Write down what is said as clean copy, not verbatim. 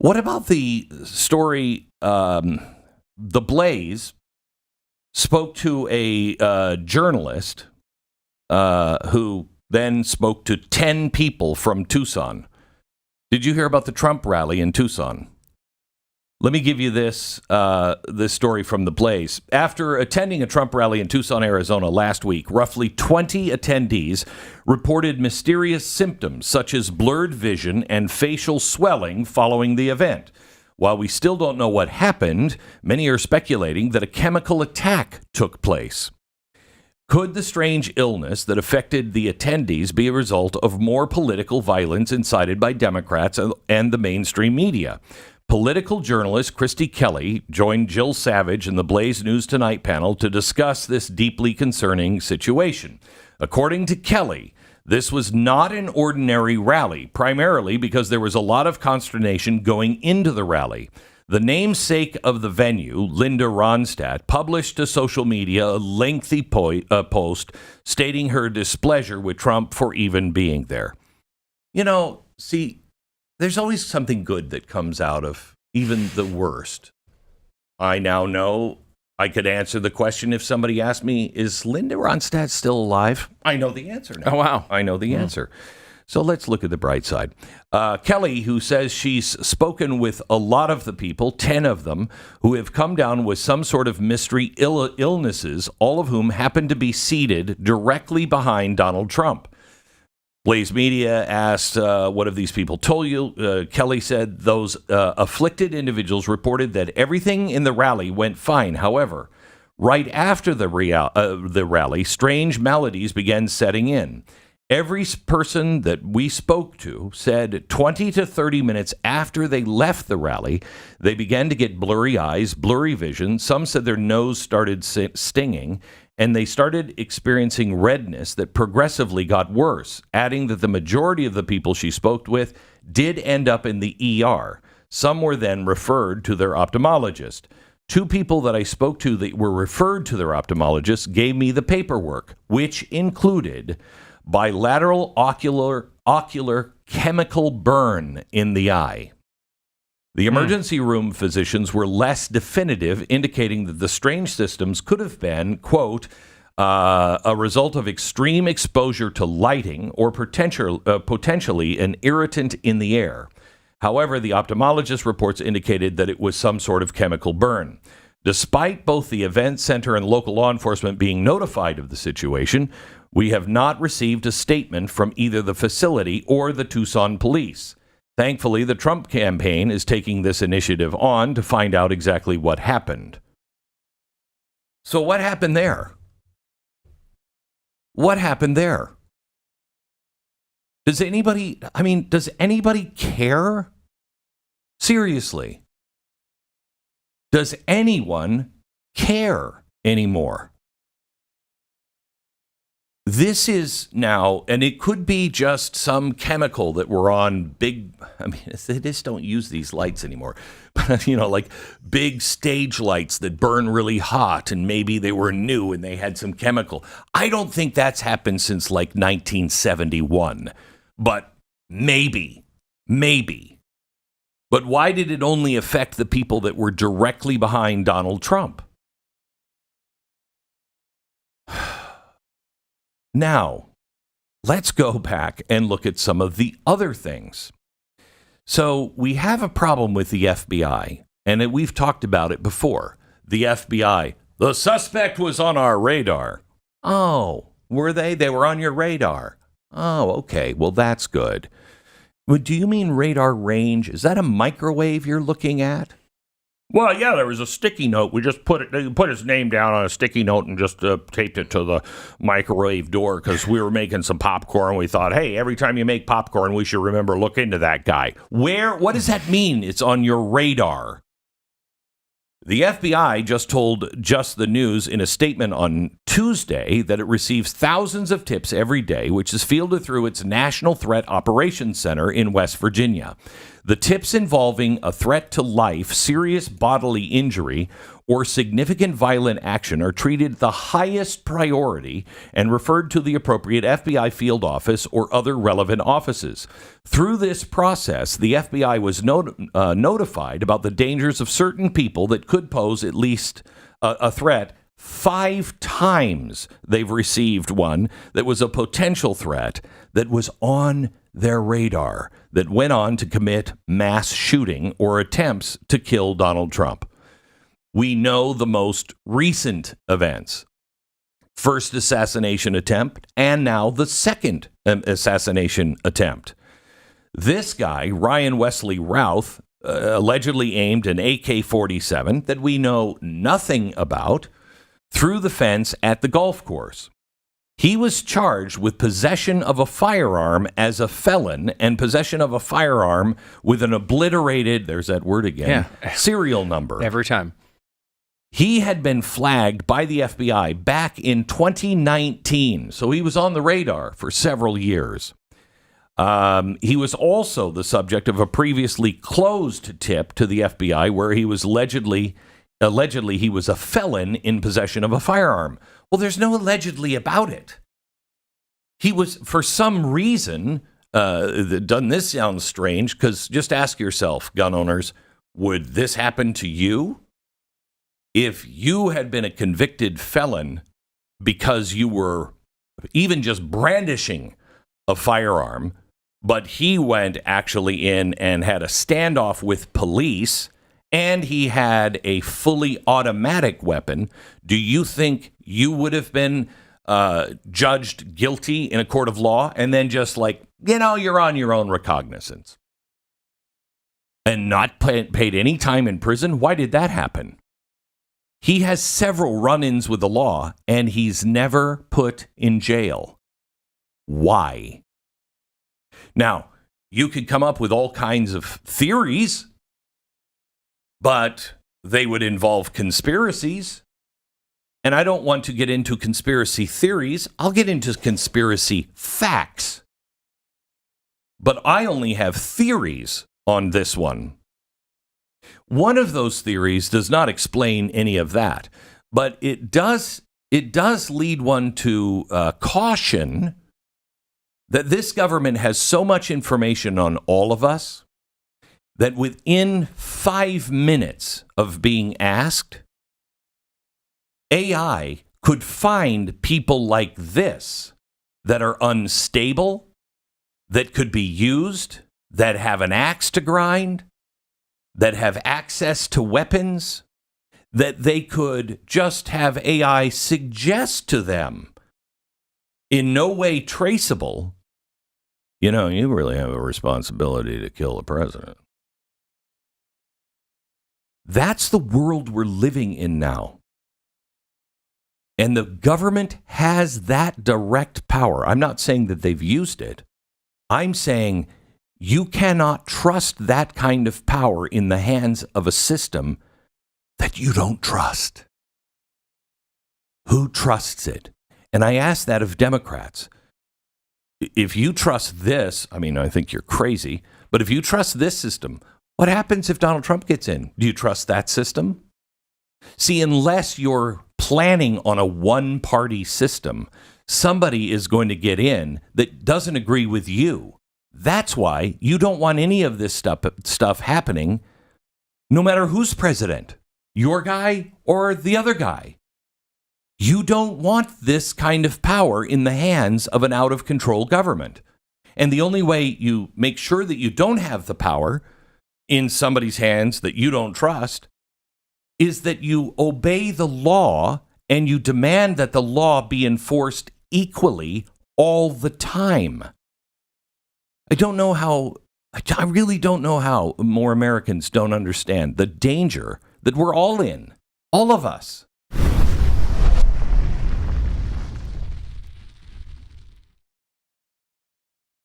What about the story? The Blaze spoke to a journalist who then spoke to 10 people from Tucson. Did you hear about the Trump rally in Tucson? Let me give you this story from the Blaze. After attending a Trump rally in Tucson, Arizona last week, roughly 20 attendees reported mysterious symptoms such as blurred vision and facial swelling following the event. While we still don't know what happened, many are speculating that a chemical attack took place. Could the strange illness that affected the attendees be a result of more political violence incited by Democrats and the mainstream media? Political journalist Christy Kelly joined Jill Savage in the Blaze News Tonight panel to discuss this deeply concerning situation. According to Kelly, this was not an ordinary rally, primarily because there was a lot of consternation going into the rally. The namesake of the venue, Linda Ronstadt, published to social media a lengthy post stating her displeasure with Trump for even being there. You know, see, there's always something good that comes out of even the worst. I now know I could answer the question if somebody asked me, is Linda Ronstadt still alive? I know the answer now. Oh, wow. I know the answer. So let's look at the bright side. Kelly, who says she's spoken with a lot of the people, 10 of them, who have come down with some sort of mystery illnesses, all of whom happen to be seated directly behind Donald Trump. Blaze Media asked, what have these people told you? Kelly said those afflicted individuals reported that everything in the rally went fine. However, right after the rally, strange maladies began setting in. Every person that we spoke to said 20 to 30 minutes after they left the rally, they began to get blurry eyes, blurry vision. Some said their nose started stinging, and they started experiencing redness that progressively got worse, adding that the majority of the people she spoke with did end up in the ER. Some were then referred to their ophthalmologist. 2 people that I spoke to that were referred to their ophthalmologist gave me the paperwork, which included bilateral ocular chemical burn in the eye. The emergency room physicians were less definitive, indicating that the strange symptoms could have been, quote, a result of extreme exposure to lighting or potentially an irritant in the air. However, the ophthalmologist reports indicated that it was some sort of chemical burn. Despite both the event center and local law enforcement being notified of the situation, we have not received a statement from either the facility or the Tucson police. Thankfully, the Trump campaign is taking this initiative on to find out exactly what happened. So what happened there? What happened there? Does anybody care? Seriously. Does anyone care anymore? This is now, and it could be just some chemical that we're on big, they just don't use these lights anymore, but, like big stage lights that burn really hot, and maybe they were new and they had some chemical. I don't think that's happened since like 1971, but maybe. But why did it only affect the people that were directly behind Donald Trump? Now, let's go back and look at some of the other things. So we have a problem with the FBI, and we've talked about it before. The FBI, the suspect was on our radar. Oh, were they? They were on your radar. Oh, okay. Well, that's good. But do you mean radar range? Is that a microwave you're looking at? Well, yeah, there was a sticky note. We just put his name down on a sticky note and just taped it to the microwave door because we were making some popcorn. We thought, hey, every time you make popcorn, we should remember look into that guy. What does that mean? It's on your radar. The FBI just told Just the News in a statement on Tuesday that it receives thousands of tips every day, which is fielded through its National Threat Operations Center in West Virginia. The tips involving a threat to life, serious bodily injury, or significant violent action are treated the highest priority and referred to the appropriate FBI field office or other relevant offices. Through this process, the FBI was notified about the dangers of certain people that could pose at least a threat. 5 times they've received one that was a potential threat that was on their radar that went on to commit mass shooting or attempts to kill Donald Trump. We know the most recent events. First assassination attempt and now the second assassination attempt. This guy, Ryan Routh, allegedly aimed an AK-47 that we know nothing about through the fence at the golf course. He was charged with possession of a firearm as a felon and possession of a firearm with an obliterated, there's that word again, serial number. Every time. He had been flagged by the FBI back in 2019, so he was on the radar for several years. He was also the subject of a previously closed tip to the FBI where he was allegedly he was a felon in possession of a firearm. Well, there's no allegedly about it. He was, for some reason, doesn't this sound strange? Because just ask yourself, gun owners, would this happen to you? If you had been a convicted felon because you were even just brandishing a firearm, but he went actually in and had a standoff with police, and he had a fully automatic weapon, do you think you would have been judged guilty in a court of law and then just like, you're on your own recognizance and not paid any time in prison? Why did that happen? He has several run-ins with the law and he's never put in jail. Why? Now, you could come up with all kinds of theories, but they would involve conspiracies. And I don't want to get into conspiracy theories. I'll get into conspiracy facts. But I only have theories on this one. One of those theories does not explain any of that, but it does lead one to caution that this government has so much information on all of us that within 5 minutes of being asked, AI could find people like this that are unstable, that could be used, that have an axe to grind, that have access to weapons, that they could just have AI suggest to them in no way traceable, you really have a responsibility to kill the president. That's the world we're living in now. And the government has that direct power. I'm not saying that they've used it. I'm saying you cannot trust that kind of power in the hands of a system that you don't trust. Who trusts it? And I ask that of Democrats. If you trust this, I think you're crazy, but if you trust this system, what happens if Donald Trump gets in? Do you trust that system? See, unless you're planning on a one-party system, somebody is going to get in that doesn't agree with you. That's why you don't want any of this stuff happening, no matter who's president, your guy or the other guy. You don't want this kind of power in the hands of an out-of-control government. And the only way you make sure that you don't have the power in somebody's hands that you don't trust is that you obey the law and you demand that the law be enforced equally all the time. I really don't know how more Americans don't understand the danger that we're all in, all of us.